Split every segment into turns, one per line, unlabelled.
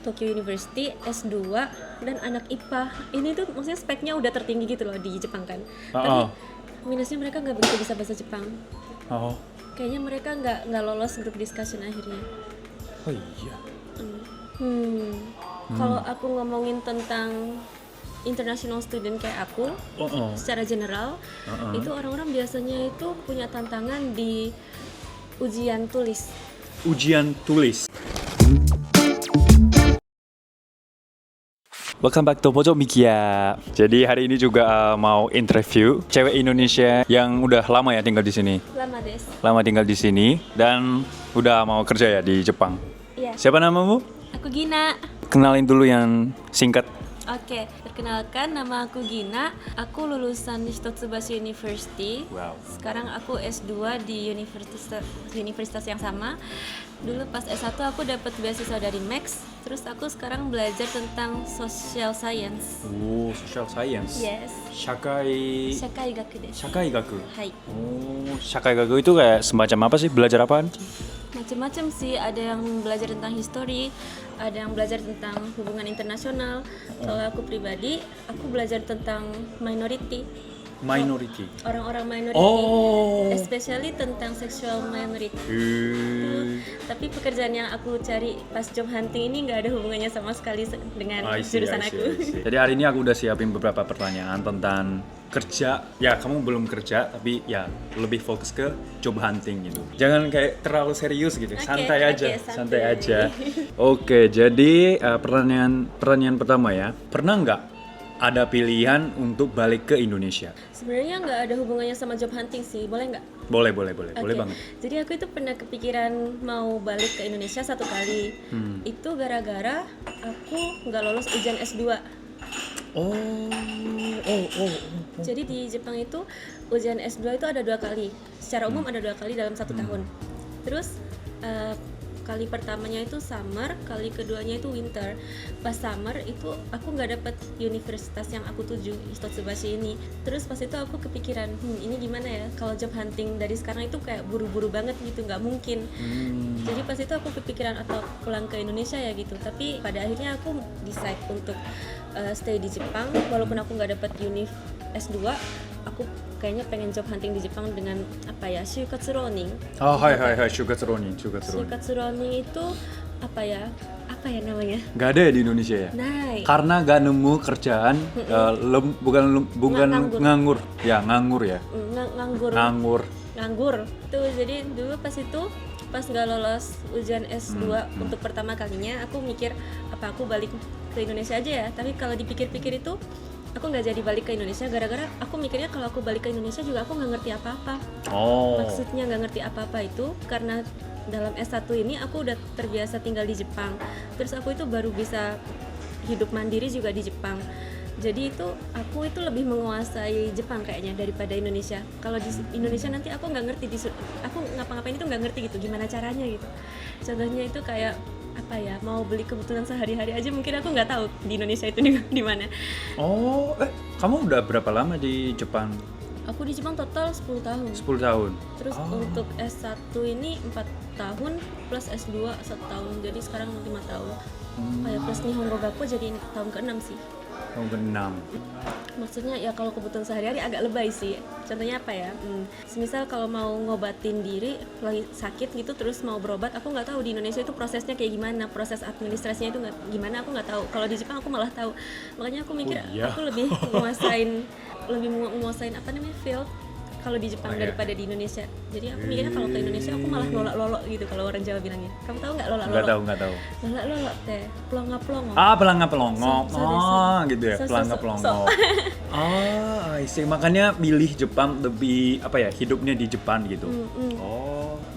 Tokyo University S2 dan anak IPA. Ini tuh maksudnya speknya udah tertinggi gitu loh di Jepang kan. Tapi minusnya mereka nggak begitu bisa bahasa Jepang. Kayaknya mereka nggak lolos grup discussion akhirnya.
Oh iya.
Kalau aku ngomongin tentang international student kayak aku, secara general, itu orang-orang biasanya itu punya tantangan di ujian tulis.
Ujian tulis. Welcome back to Pojok Mikia. Jadi hari ini juga mau interview cewek Indonesia yang udah lama ya tinggal di sini.
Lama des.
Lama tinggal di sini dan udah mau kerja ya di Jepang.
Iya.
Siapa namamu?
Aku Gina.
Kenalin dulu yang singkat.
Oke, perkenalkan nama aku Gina. Aku lulusan Hitotsubashi University.
Wow.
Sekarang aku S2 di universitas yang sama. Dulu pas S1 aku dapat beasiswa dari Max. Terus aku sekarang belajar tentang social science.
Oh, social science.
Yes.
Shakai
Shakaigaku desu.
Shakaigaku.
Hai.
Oh, Shakaigaku itu kayak semacam apa sih? Belajar apaan?
Macam-macam sih, ada yang belajar tentang history, ada yang belajar tentang hubungan internasional. Kalau aku pribadi, aku belajar tentang minority.
Minority.
Orang-orang minority, especially tentang sexual minority. Tapi pekerjaan yang aku cari pas job hunting ini nggak ada hubungannya sama sekali dengan jurusan aku.
Jadi hari ini aku udah siapin beberapa pertanyaan tentang kerja. Ya kamu belum kerja, tapi ya lebih fokus ke job hunting gitu. Jangan kayak terlalu serius gitu, santai aja. Oke, jadi pertanyaan pertama ya. Pernah nggak ada pilihan untuk balik ke Indonesia?
Sebenarnya nggak ada hubungannya sama job hunting sih, boleh nggak?
Boleh banget.
Jadi aku itu pernah kepikiran mau balik ke Indonesia satu kali. Itu gara-gara aku nggak lolos ujian S2. Jadi di Jepang itu ujian S2 itu ada 2 kali. Secara umum ada 2 kali dalam 1 tahun. Terus kali pertamanya itu summer, kali keduanya itu winter. Pas summer itu aku nggak dapet universitas yang aku tuju, Hitotsubashi ini. Terus pas itu aku kepikiran, ini gimana ya kalau job hunting dari sekarang itu kayak buru-buru banget gitu, nggak mungkin. Jadi pas itu aku kepikiran atau pulang ke Indonesia ya gitu. Tapi pada akhirnya aku decide untuk stay di Jepang, walaupun aku nggak dapet univ S2. Aku kayaknya pengen job hunting di Jepang dengan apa ya, shukatsu ronin.
Shukatsu ronin.
Shukatsu ronin itu apa ya namanya?
Gak ada ya di Indonesia ya?
Nah,
karena gak nemu kerjaan, bukan nganggur ya.
Nganggur. Tuh jadi dulu pas nggak lolos ujian S2 untuk pertama kalinya, aku mikir apa aku balik ke Indonesia aja ya. Tapi kalau dipikir-pikir itu aku nggak jadi balik ke Indonesia gara-gara aku mikirnya kalau aku balik ke Indonesia juga aku nggak ngerti apa-apa. Maksudnya nggak ngerti apa-apa itu karena dalam S1 ini aku udah terbiasa tinggal di Jepang. Terus aku itu baru bisa hidup mandiri juga di Jepang. Jadi itu aku itu lebih menguasai Jepang kayaknya daripada Indonesia. Kalau di Indonesia nanti aku nggak ngerti, aku ngapa-ngapain itu nggak ngerti gitu, gimana caranya gitu. Contohnya itu kayak apa ya, mau beli kebutuhan sehari-hari aja mungkin aku nggak tahu di Indonesia itu di mana.
Kamu udah berapa lama di Jepang?
Aku di Jepang total 10 tahun.
10 tahun.
Terus untuk S1 ini 4 tahun plus S2 1 tahun. Jadi sekarang 5 tahun. Plus Nihongo Gakko jadi tahun ke-6 sih.
Tahun ke-6.
Maksudnya ya kalau kebutuhan sehari-hari agak lebay sih. Contohnya apa ya? Semisal kalau mau ngobatin diri lagi sakit gitu terus mau berobat, aku nggak tahu di Indonesia itu prosesnya kayak gimana, proses administrasinya itu gimana, aku nggak tahu. Kalau di Jepang aku malah tahu. Makanya aku mikir aku lebih menguasain apa namanya field kalau di Jepang daripada di Indonesia. Jadi aku mikirnya kalau ke Indonesia aku malah lolok-lolok gitu kalau orang Jawa bilangnya. Kamu tahu nggak lolok-lolok?
Nggak tahu.
Lolok-lolok teh, pelongo-pelongo.
Pelongo. Gitu ya, pelongo. Makanya milih Jepang lebih apa ya, hidupnya di Jepang gitu.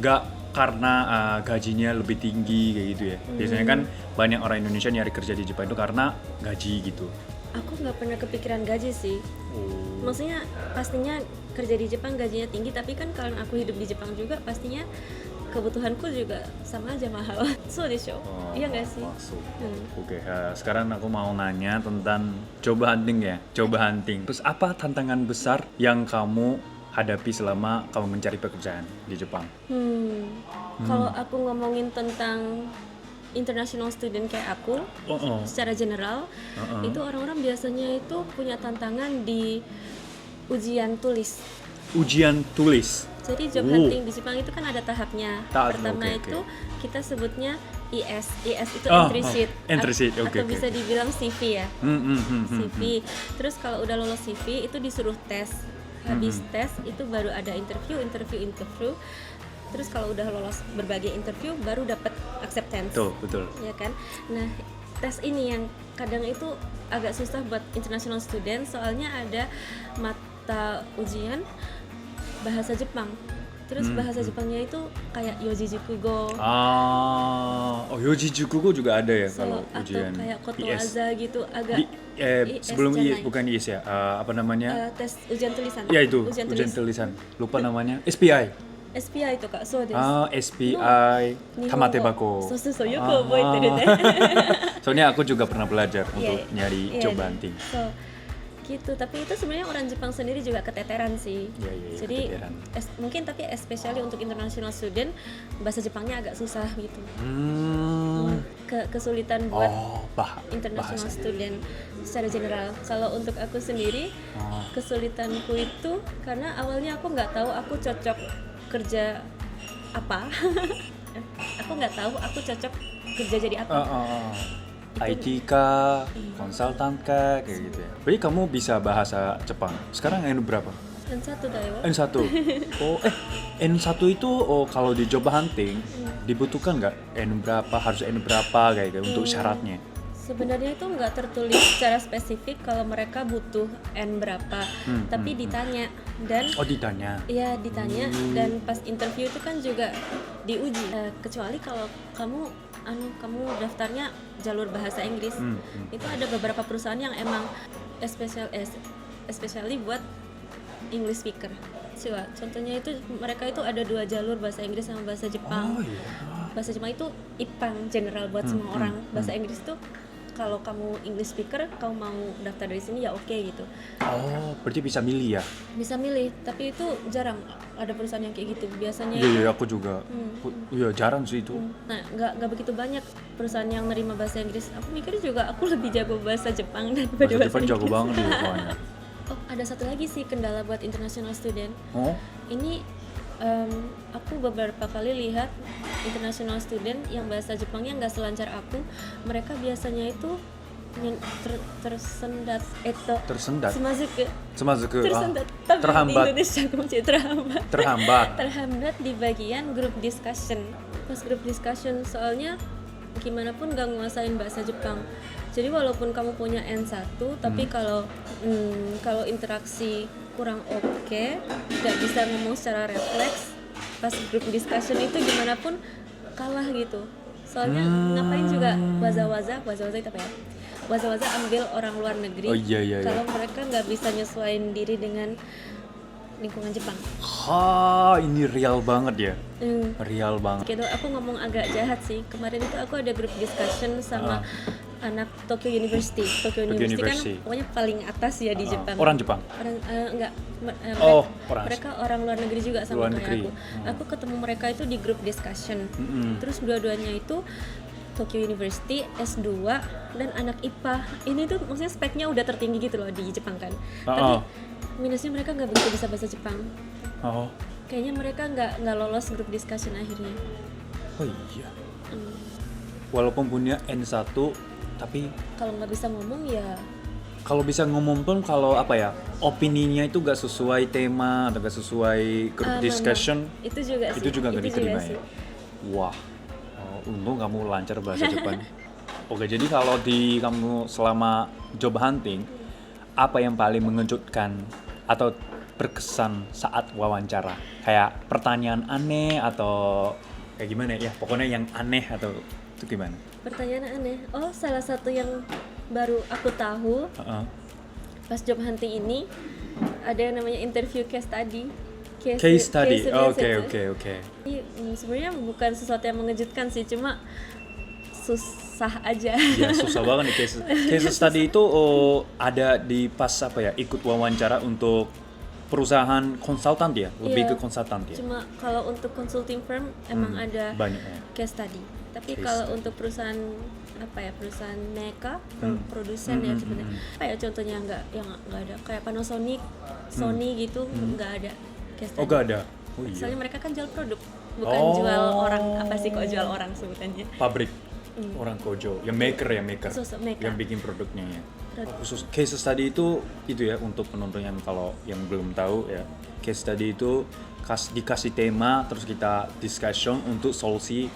Nggak karena gajinya lebih tinggi kayak gitu ya. Biasanya kan banyak orang Indonesia nyari kerja di Jepang itu karena gaji gitu.
Aku nggak pernah kepikiran gaji sih. Maksudnya pastinya kerja di Jepang gajinya tinggi, tapi kan kalau aku hidup di Jepang juga pastinya kebutuhanku juga sama aja mahal. So desho. Iya nggak sih?
Oke, sekarang aku mau nanya tentang job hunting ya. Job hunting. Terus apa tantangan besar yang kamu hadapi selama kamu mencari pekerjaan di Jepang?
Kalau aku ngomongin tentang international student kayak aku, secara general, itu orang-orang biasanya itu punya tantangan di ujian tulis.
Ujian tulis.
Jadi job hunting di Jepang itu kan ada tahapnya. Pertama itu kita sebutnya IS itu entry sheet.
Entry sheet,
atau bisa dibilang CV ya. CV. Terus kalau udah lolos CV itu disuruh tes. Habis tes itu baru ada interview. Terus kalau udah lolos berbagai interview baru dapat acceptance.
Betul.
Ya kan? Nah, tes ini yang kadang itu agak susah buat international student soalnya ada mata ujian bahasa Jepang. Terus bahasa Jepangnya itu kayak Yoji Jukugo.
Yoji Jukugo juga ada ya kalau ujian.
Atau kayak Kotowaza gitu agak
sebelum bukan IS ya. Apa namanya?
Tes ujian tulisan.
Ya itu, ujian tulisan. Lupa namanya. SPI
itu Kak, so desu.
SPI Tamatebako.
So yoko oboeteru ne.
Soalnya aku juga pernah belajar untuk nyari job hunting.
So gitu, tapi itu sebenarnya orang Jepang sendiri juga keteteran sih. Jadi mungkin tapi especially untuk international student bahasa Jepangnya agak susah gitu. Kesulitan buat international student secara general. Kalau untuk aku sendiri kesulitanku itu karena awalnya aku nggak tahu aku cocok kerja apa. Aku nggak tahu aku cocok kerja jadi apa.
IT kah, konsultan kah, kayak gitu ya. Berarti kamu bisa bahasa Jepang. Sekarang N berapa?
N1 dayo.
N1. N1 itu kalau di job hunting dibutuhkan nggak N berapa, harus N berapa kayak gitu untuk syaratnya?
Sebenarnya itu nggak tertulis secara spesifik kalau mereka butuh N berapa, tapi ditanya dan
ditanya.
Iya, ditanya dan pas interview itu kan juga diuji. Kecuali kalau kamu daftarnya jalur bahasa Inggris, itu ada beberapa perusahaan yang emang especially buat English speaker. Contohnya itu mereka itu ada 2 jalur, bahasa Inggris sama bahasa Jepang. Bahasa Jepang itu IPAN general buat semua orang. Bahasa Inggris itu kalau kamu English speaker, kamu mau daftar dari sini ya oke gitu.
Berarti bisa milih ya? Bisa
milih, tapi itu jarang ada perusahaan yang kayak gitu. Biasanya
Iya, aku juga. Iya, jarang sih itu.
Nah, nggak begitu banyak perusahaan yang nerima bahasa Inggris. Aku mikir juga aku lebih jago bahasa Jepang daripada bahasa
Jepang
Inggris.
Jago banget ya pokoknya.
Ada satu lagi sih kendala buat international student. Ini aku beberapa kali lihat international student yang bahasa Jepangnya nggak selancar aku. Mereka biasanya itu tersendat
terhambat
di Indonesia terhambat di bagian group discussion. Pas group discussion soalnya gimana pun nggak nguasain bahasa Jepang. Jadi walaupun kamu punya N1 tapi kalau interaksi kurang oke, nggak bisa ngomong secara refleks, pas group discussion itu gimana pun kalah gitu. Soalnya ngapain juga waza-waza itu apa ya? Waza-waza ambil orang luar negeri. Kalau mereka nggak bisa nyesuaiin diri dengan lingkungan Jepang.
Ini real banget ya. Real banget.
Gitu, aku ngomong agak jahat sih. Kemarin itu aku ada group discussion sama anak Tokyo University. Tokyo University kan pokoknya paling atas ya di Jepang.
Orang Jepang?
Enggak. Mereka orang luar negeri juga sama kayak aku. Aku ketemu mereka itu di group discussion. Terus dua-duanya itu Tokyo University, S2, dan anak IPA. Ini tuh maksudnya speknya udah tertinggi gitu loh di Jepang kan. Tapi minusnya mereka nggak begitu bisa bahasa Jepang. Kayaknya mereka nggak lolos group discussion akhirnya.
Iya. Walaupun punya N1 tapi
kalau nggak bisa ngomong ya.
Kalau bisa ngomong pun kalau opininya itu nggak sesuai tema atau nggak sesuai group discussion,
itu juga
nggak diterima ya. Wah, untung kamu lancar bahasa Jepang. Oke, jadi kalau kamu selama job hunting, apa yang paling mengejutkan atau berkesan saat wawancara? Kayak pertanyaan aneh atau kayak gimana ya? Pokoknya yang aneh atau itu gimana?
Pertanyaan aneh. Salah satu yang baru aku tahu pas job hunting ini ada yang namanya interview case study.
Case study. Oke.
Sebenarnya bukan sesuatu yang mengejutkan sih, cuma susah aja.
Ya, susah banget nih case study itu ada di pas ikut wawancara untuk perusahaan konsultan ya, lebih ke konsultan ya.
Cuma kalau untuk consulting firm emang ada
banyak ya.
case study. Tapi
Case
kalau
study.
untuk perusahaan perusahaan meka produsen ya sebenarnya. Kayak contohnya nggak ada kayak Panasonic, Sony gitu nggak ada case study.
Oh gak ada. Oh iya.
Soalnya mereka kan jual produk, bukan jual orang. Apa sih kok jual orang sebutannya?
Pabrik. Orang kojo, yang maker
maker.
Yang bikin produknya ya. Khusus case study itu ya untuk penonton yang kalau yang belum tahu ya, case study itu dikasih tema terus kita discussion untuk solusi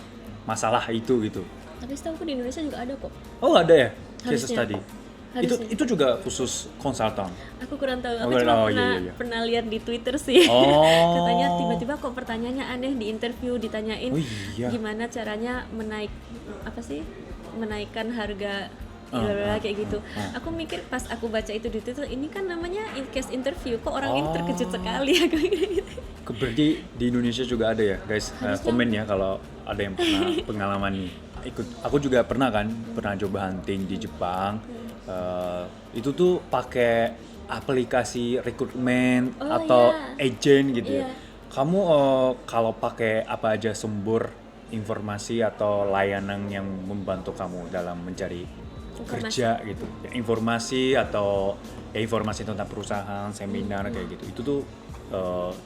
masalah itu gitu.
Tapi setahu aku di Indonesia juga ada kok.
Oh ada ya case
Harusnya.
study. Itu juga khusus konsultan.
Aku kurang tahu. Aku cuma pernah lihat di Twitter sih.
Oh.
Katanya tiba-tiba kok pertanyaannya aneh di interview, ditanyain gimana caranya menaikkan harga kayak gitu. Aku mikir pas aku baca itu di Twitter, ini kan namanya case interview, kok orang ini terkejut sekali aku gitu.
Berarti di Indonesia juga ada ya guys. Komen ya kalau ada yang pernah pengalaman nih. Aku juga pernah coba hunting di Jepang. Itu tuh pakai aplikasi rekrutmen atau agent gitu ya. Kamu kalau pakai apa aja sumber informasi atau layanan yang membantu kamu dalam mencari kerja gitu ya, informasi atau informasi tentang perusahaan, seminar kayak gitu, itu tuh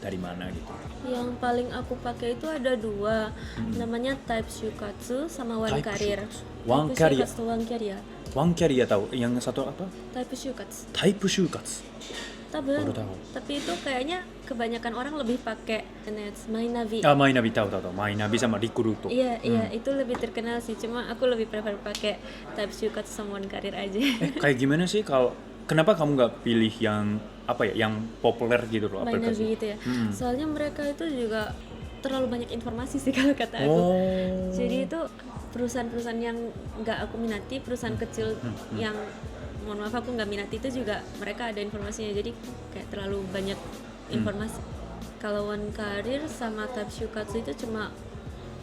dari mana gitu?
Yang paling aku pakai itu ada 2, namanya Type Shukatsu sama One Career.
One Career. One Career tahu? Yang satu apa?
Type Shukatsu.
Type Shukatsu.
Baru tahu. Tapi itu kayaknya kebanyakan orang lebih pakai Mynavi.
Mynavi tahu. Mynavi sama Recruito.
Iya, itu lebih terkenal sih. Cuma aku lebih prefer pakai Type Shukatsu sama One Career aja.
Kayak gimana sih kenapa kamu nggak pilih yang yang populer gitu loh aplikasi?
Mynavi gitu ya. Soalnya mereka itu juga terlalu banyak informasi sih kalau kata aku. Jadi itu perusahaan-perusahaan yang nggak aku minati, perusahaan kecil yang mohon maaf aku nggak minati itu juga mereka ada informasinya, jadi kayak terlalu banyak informasi. Kalau One Career sama Type Shukatsu itu cuma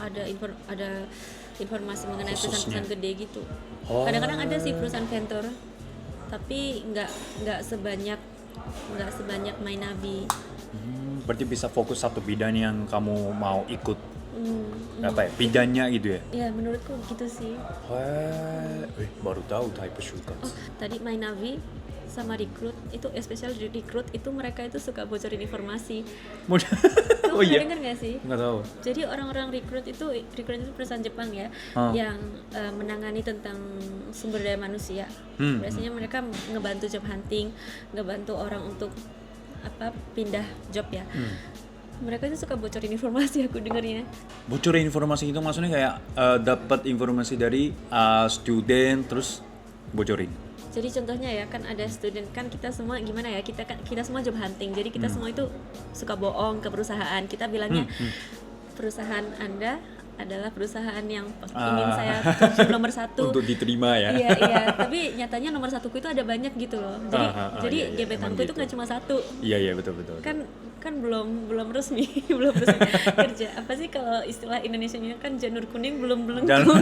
ada informasi mengenai perusahaan-perusahaan gede gitu. Kadang-kadang ada sih perusahaan vendor, tapi nggak sebanyak Mynavi.
Berarti bisa fokus satu bidang yang kamu mau ikut. Bidangnya gitu ya?
Ya menurutku gitu sih.
Baru tahu Type Shukatsu.
Tadi Mynavi sama Recruit itu, especially di Recruit itu mereka itu suka bocorin informasi. Pernah dengar nggak sih?
Nggak tahu.
Jadi orang-orang Recruit itu perusahaan Jepang ya, yang menangani tentang sumber daya manusia. Biasanya mereka ngebantu job hunting, ngebantu orang untuk pindah job ya. Mereka itu suka bocorin informasi, aku dengarnya.
Bocorin informasi itu maksudnya kayak dapat informasi dari student terus bocorin.
Jadi contohnya ya, kan ada student, kan kita semua gimana ya, kita semua job hunting. Jadi kita semua itu suka bohong ke perusahaan. Kita bilangnya perusahaan Anda adalah perusahaan yang ingin saya tuju nomor 1
untuk diterima ya.
Iya, tapi nyatanya nomor 1ku itu ada banyak gitu loh. Jadi gebetanku itu nggak cuma 1.
Iya betul.
Kan belum resmi kerja. Apa sih kalau istilah Indonesianya kan janur kuning belum melengkung.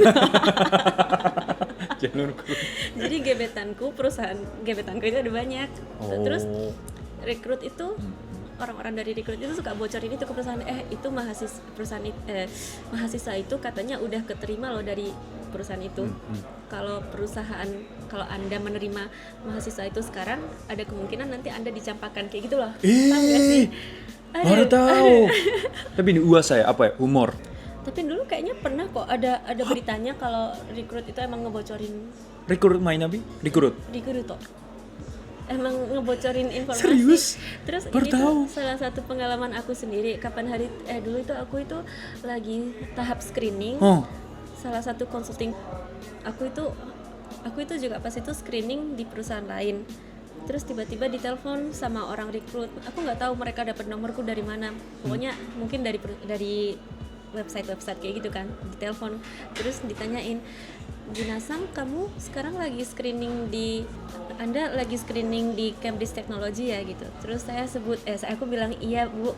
Janur kuning. Jadi gebetanku itu ada banyak. Terus Recruit itu orang-orang dari Recruit itu suka bocorin itu ke perusahaan, itu mahasiswa itu katanya udah keterima loh dari perusahaan itu. Kalau Anda menerima mahasiswa itu sekarang, ada kemungkinan nanti Anda dicampakkan kayak gitu loh. Tahu nggak sih?
Baru tahu. Tapi ini uas saya humor.
Tapi dulu kayaknya pernah kok ada beritanya kalau Recruit itu emang ngebocorin.
Recruit Mynavi? Recruit toh.
Emang ngebocorin informasi.
Serius?
Terus
baru
ini
tahu.
Tuh salah satu pengalaman aku sendiri. Dulu itu aku itu lagi tahap screening. Salah satu consulting aku itu juga pas itu screening di perusahaan lain. Terus tiba-tiba ditelepon sama orang Recruit. Aku nggak tahu mereka dapat nomorku dari mana. Pokoknya mungkin dari website kayak gitu kan. Ditelepon terus ditanyain, Jinasang, kamu sekarang lagi screening Anda lagi screening di Cambridge Technology ya gitu. Terus aku bilang iya Bu.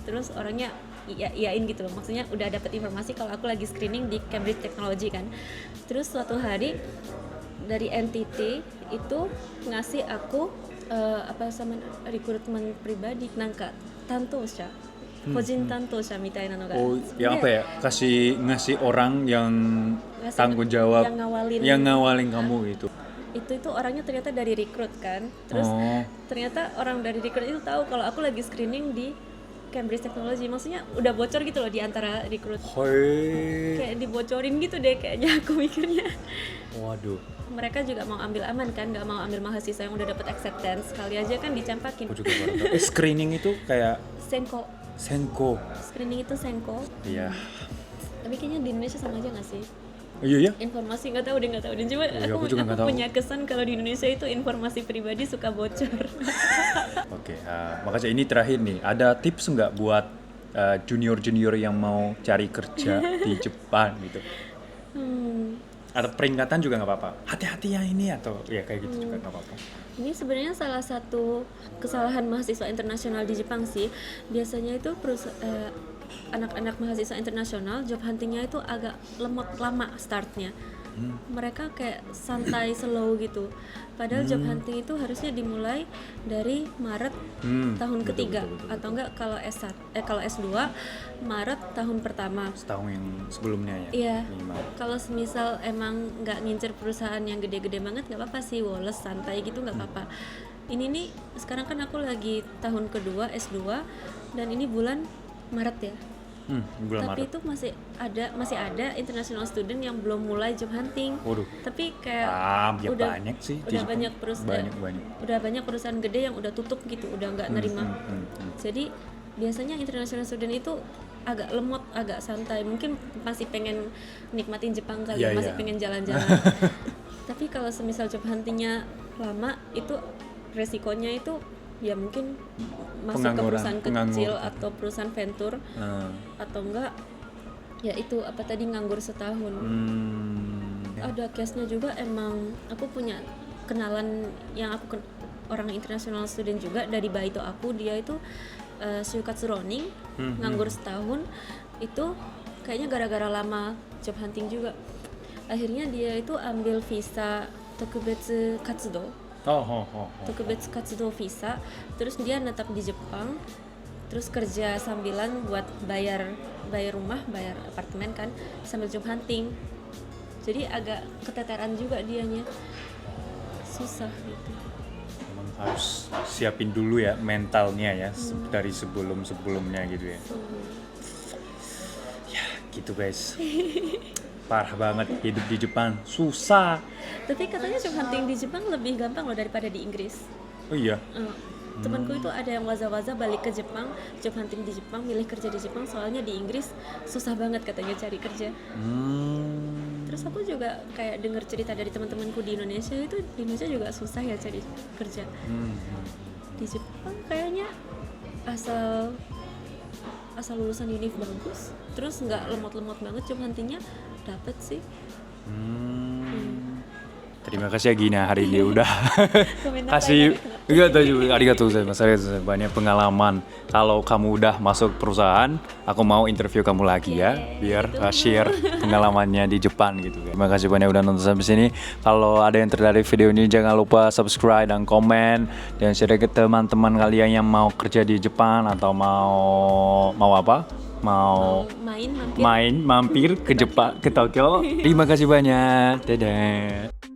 Terus orangnya iyain gitu loh, maksudnya udah dapat informasi kalau aku lagi screening di Cambridge Technology kan. Terus suatu hari dari NTT itu ngasih aku sama rekrutmen pribadi nangka tanto sya kojin tantosha mitai na no ga.
Oh, ya apa ya? Ngasih orang yang
Ngasih-
tanggung jawab,
yang ngawalin.
kamu gitu.
Itu orangnya ternyata dari rekrut kan. Terus ternyata orang dari rekrut itu tahu kalau aku lagi screening di Cambridge Technology. Maksudnya udah bocor gitu loh di antara rekrut.
Hoi.
Kayak dibocorin gitu deh kayaknya aku mikirnya.
Waduh.
Mereka juga mau ambil aman kan, nggak mau ambil mahasiswa yang udah dapat acceptance. Kali aja kan dicampakin.
Aku juga baru tahu. Screening itu kayak
Senko.
Senko.
Screening itu Senko.
Iya.
Tapi kayaknya di Indonesia sama aja nggak sih?
Iya ya.
Informasi nggak tahu deh. Cuma
Iya,
aku
juga nggak tahu.
punya kesan kalau di Indonesia itu informasi pribadi suka bocor.
Oke, makanya ini terakhir nih. Ada tips nggak buat junior-junior yang mau cari kerja di Jepang gitu? Atau peringatan juga nggak apa-apa. Hati-hati yang ini atau ya kayak gitu juga nggak apa-apa.
Ini sebenarnya salah satu kesalahan mahasiswa internasional di Jepang sih. Biasanya itu anak-anak mahasiswa internasional job huntingnya itu agak lama startnya. Mereka kayak santai slow gitu. Padahal job hunting itu harusnya dimulai dari Maret tahun ketiga atau enggak kalau S2 Maret tahun pertama.
Setahun yang sebelumnya ya.
Iya.
Minimal.
Kalau semisal emang nggak ngincer perusahaan yang gede-gede banget nggak apa-apa sih, woles santai gitu nggak apa-apa. Ini nih sekarang kan aku lagi tahun kedua S2 dan ini bulan Maret ya.
Bulan
Tapi
Maret.
itu masih ada international student yang belum mulai job hunting.
Waduh.
Tapi kayak
Ya banyak sih. di
udah
Jepang.
banyak perusahaan
Banyak.
udah banyak perusahaan gede yang udah tutup gitu, udah nggak nerima. Jadi biasanya international student itu agak lemot, agak santai. Mungkin masih pengen nikmatin Jepang kali,
Iya,
masih
iya.
pengen jalan-jalan. Tapi kalau semisal job huntingnya lama, itu resikonya itu ya mungkin masuk ke perusahaan kecil atau perusahaan venture atau enggak ya itu apa tadi nganggur setahun. Ada case-nya juga, emang aku punya kenalan yang orang international student juga dari Baito aku, dia itu Shukatsu Ronin, nganggur setahun itu kayaknya gara-gara lama job hunting juga. Akhirnya dia itu ambil visa Tokubetsu Katsudo. Tokubetsu Katsudo visa, terus dia netap di Jepang, terus kerja sambilan buat bayar rumah, bayar apartemen kan, sambil job hunting. Jadi agak keteteran juga dianya, susah gitu.
Emang harus siapin dulu ya mentalnya ya dari sebelumnya gitu ya. Ya gitu guys. Parah banget hidup di Jepang, susah.
Tapi katanya job hunting di Jepang lebih gampang loh daripada di Inggris.
Oh iya.
Temanku itu ada yang waza-waza balik ke Jepang, job hunting di Jepang, milih kerja di Jepang, soalnya di Inggris susah banget katanya cari kerja. Terus aku juga kayak dengar cerita dari teman-temanku di Indonesia, itu di Indonesia juga susah ya cari kerja. Di Jepang kayaknya asal lulusan univ bagus, terus nggak lemot-lemot banget job huntingnya, dapet sih.
Terima kasih ya Gina hari ini udah
Komentar
kasih
banyak.
arigatou gozaimasu. Banyak pengalaman. Kalau kamu udah masuk perusahaan, aku mau interview kamu lagi ya, biar share pengalamannya di Jepang gitu. Terima kasih banyak udah nonton sampai sini. Kalau ada yang tertarik video ini, jangan lupa subscribe dan komen dan share ke teman-teman kalian yang mau kerja di Jepang atau mau apa? Mau
main
mampir ke Jepang, ke Tokyo. Terima kasih banyak. Dadah.